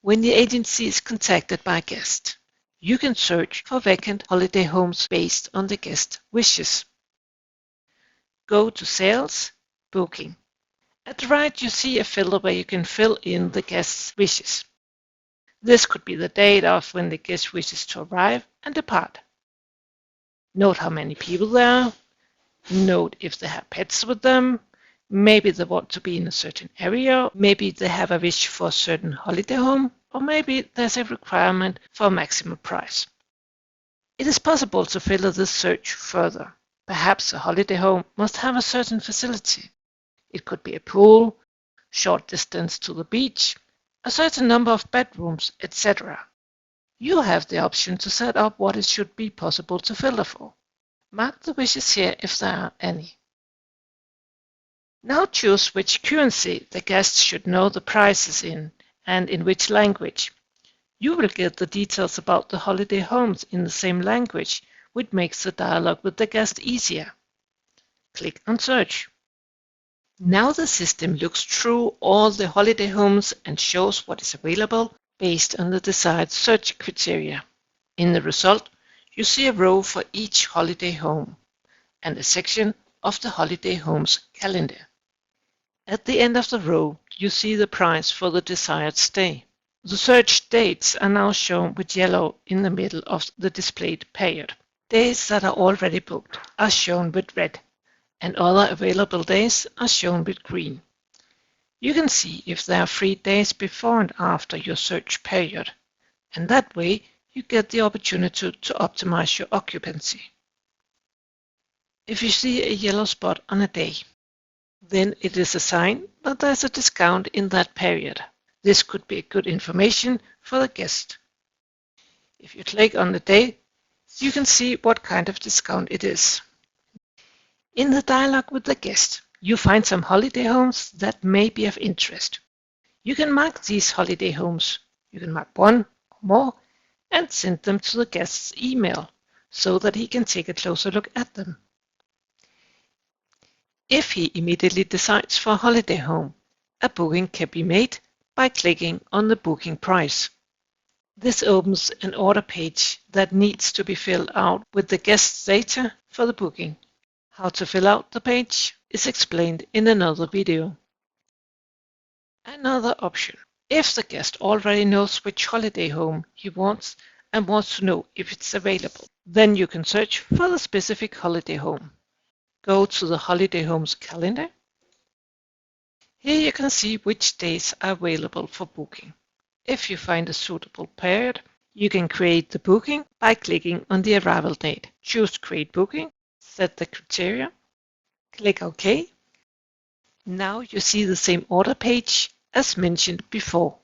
When the agency is contacted by a guest, you can search for vacant holiday homes based on the guest wishes. Go to Sales, Booking. At the right, you see a filter where you can fill in the guest's wishes. This could be the date of when the guest wishes to arrive and depart. Note how many people there are. Note if they have pets with them. Maybe they want to be in a certain area. Maybe they have a wish for a certain holiday home. Or maybe there's a requirement for a maximum price. It is possible to filter this search further. Perhaps a holiday home must have a certain facility. It could be a pool, short distance to the beach, a certain number of bedrooms, etc. You have the option to set up what it should be possible to filter for. Mark the wishes here if there are any. Now choose which currency the guest should know the prices in and in which language. You will get the details about the holiday homes in the same language, which makes the dialogue with the guest easier. Click on Search. Now the system looks through all the holiday homes and shows what is available based on the desired search criteria. In the result, you see a row for each holiday home and a section of the holiday home's calendar. At the end of the row, you see the price for the desired stay. The search dates are now shown with yellow in the middle of the displayed period. Days that are already booked are shown with red, and other available days are shown with green. You can see if there are free days before and after your search period, and that way you get the opportunity to optimize your occupancy. If you see a yellow spot on a day, then it is a sign that there's a discount in that period. This could be good information for the guest. If you click on the day, you can see what kind of discount it is. In the dialogue with the guest, you find some holiday homes that may be of interest. You can mark these holiday homes. You can mark one or more and send them to the guest's email so that he can take a closer look at them. If he immediately decides for a holiday home, a booking can be made by clicking on the booking price. This opens an order page that needs to be filled out with the guest's data for the booking. How to fill out the page is explained in another video. Another option. If the guest already knows which holiday home he wants and wants to know if it's available, then you can search for the specific holiday home. Go to the holiday home's calendar. Here you can see which days are available for booking. If you find a suitable period, you can create the booking by clicking on the arrival date. Choose Create Booking, set the criteria, click OK. Now you see the same order page as mentioned before.